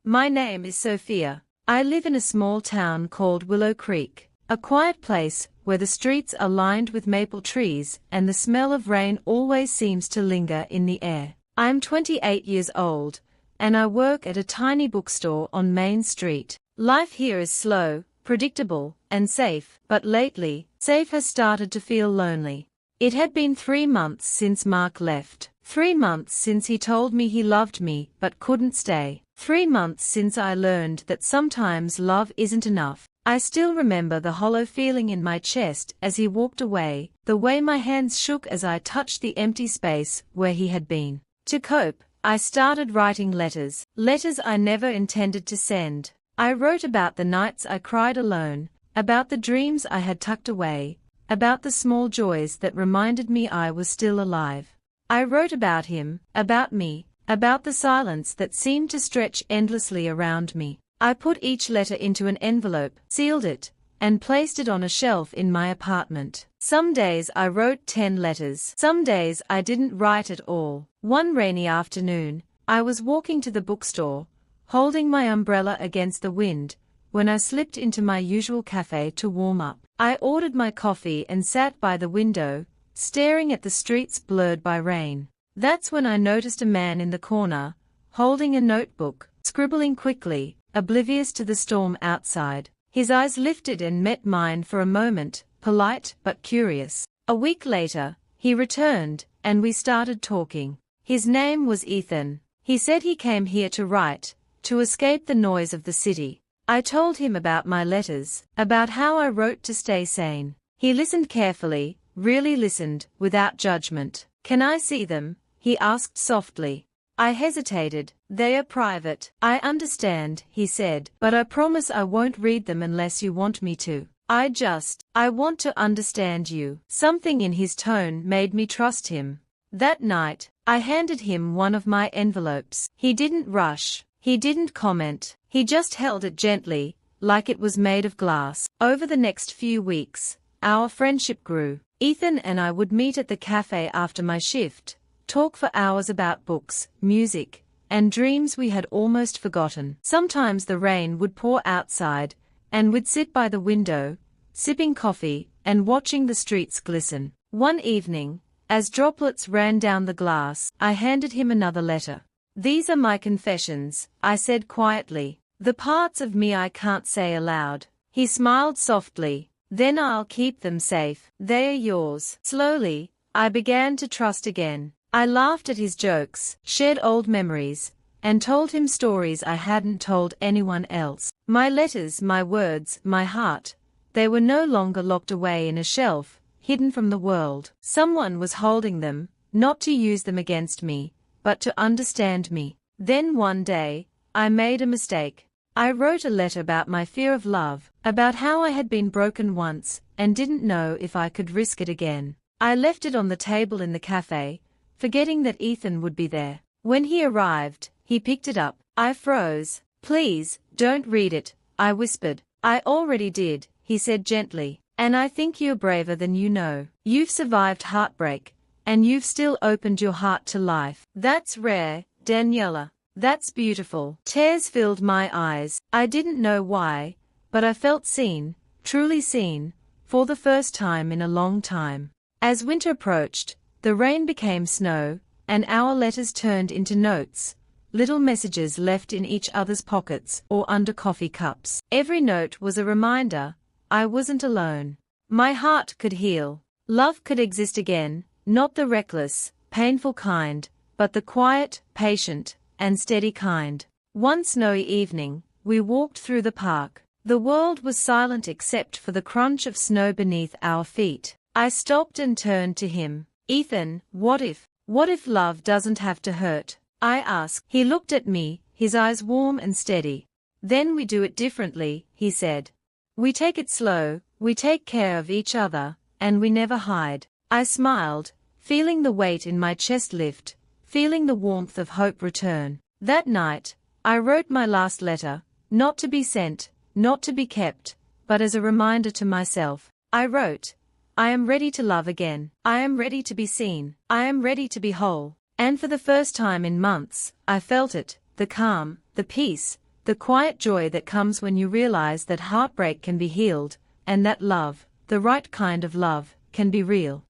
My name is Sophia. I live in a small town called Willow Creek, a quiet place where the streets are lined with maple trees and the smell of rain always seems to linger in the air. I'm 28 years old, and I work at a tiny bookstore on Main Street. Life here is slow, predictable, and safe, but lately, safe has started to feel lonely. It had been 3 months since Mark left. 3 months since he told me he loved me but couldn't stay. 3 months since I learned that sometimes love isn't enough. I still remember the hollow feeling in my chest as he walked away, the way my hands shook as I touched the empty space where he had been. To cope, I started writing letters. Letters I never intended to send. I wrote about the nights I cried alone, about the dreams I had tucked away, about the small joys that reminded me I was still alive. I wrote about him, about me, about the silence that seemed to stretch endlessly around me. I put each letter into an envelope, sealed it, and placed it on a shelf in my apartment. Some days I wrote 10 letters. Some days I didn't write at all. One rainy afternoon, I was walking to the bookstore, holding my umbrella against the wind, when I slipped into my usual cafe to warm up. I ordered my coffee and sat by the window, staring at the streets blurred by rain. That's when I noticed a man in the corner, holding a notebook, scribbling quickly, oblivious to the storm outside. His eyes lifted and met mine for a moment, polite but curious. A week later, he returned, and we started talking. His name was Ethan. He said he came here to write, to escape the noise of the city. I told him about my letters, about how I wrote to stay sane. He listened carefully, really listened, without judgment. "Can I see them?" he asked softly. I hesitated. "They are private." "I understand," he said, "but I promise I won't read them unless you want me to. I want to understand you." Something in his tone made me trust him. That night, I handed him one of my envelopes. He didn't rush. He didn't comment. He just held it gently, like it was made of glass. Over the next few weeks, our friendship grew. Ethan and I would meet at the cafe after my shift, talk for hours about books, music, and dreams we had almost forgotten. Sometimes the rain would pour outside, and we'd sit by the window, sipping coffee and watching the streets glisten. One evening, as droplets ran down the glass, I handed him another letter. "These are my confessions," I said quietly. "The parts of me I can't say aloud." He smiled softly. "Then I'll keep them safe. They are yours." Slowly, I began to trust again. I laughed at his jokes, shared old memories, and told him stories I hadn't told anyone else. My letters, my words, my heart, they were no longer locked away in a shelf, hidden from the world. Someone was holding them, not to use them against me, but to understand me. Then one day, I made a mistake. I wrote a letter about my fear of love, about how I had been broken once, and didn't know if I could risk it again. I left it on the table in the cafe, forgetting that Ethan would be there. When he arrived, he picked it up. I froze. "Please, don't read it," I whispered. "I already did," he said gently. "And I think you're braver than you know. You've survived heartbreak, and you've still opened your heart to life. That's rare, Daniela. That's beautiful." Tears filled my eyes. I didn't know why, but I felt seen, truly seen, for the first time in a long time. As winter approached, the rain became snow, and our letters turned into notes, little messages left in each other's pockets or under coffee cups. Every note was a reminder I wasn't alone. My heart could heal. Love could exist again, not the reckless, painful kind, but the quiet, patient, and steady kind. One snowy evening, we walked through the park. The world was silent except for the crunch of snow beneath our feet. I stopped and turned to him. "Ethan, what if love doesn't have to hurt?" I asked. He looked at me, his eyes warm and steady. "Then we do it differently," he said. "We take it slow, we take care of each other, and we never hide." I smiled, feeling the weight in my chest lift, feeling the warmth of hope return. That night, I wrote my last letter, not to be sent, not to be kept, but as a reminder to myself. I wrote, "I am ready to love again. I am ready to be seen. I am ready to be whole." And for the first time in months, I felt it, the calm, the peace, the quiet joy that comes when you realize that heartbreak can be healed, and that love, the right kind of love, can be real.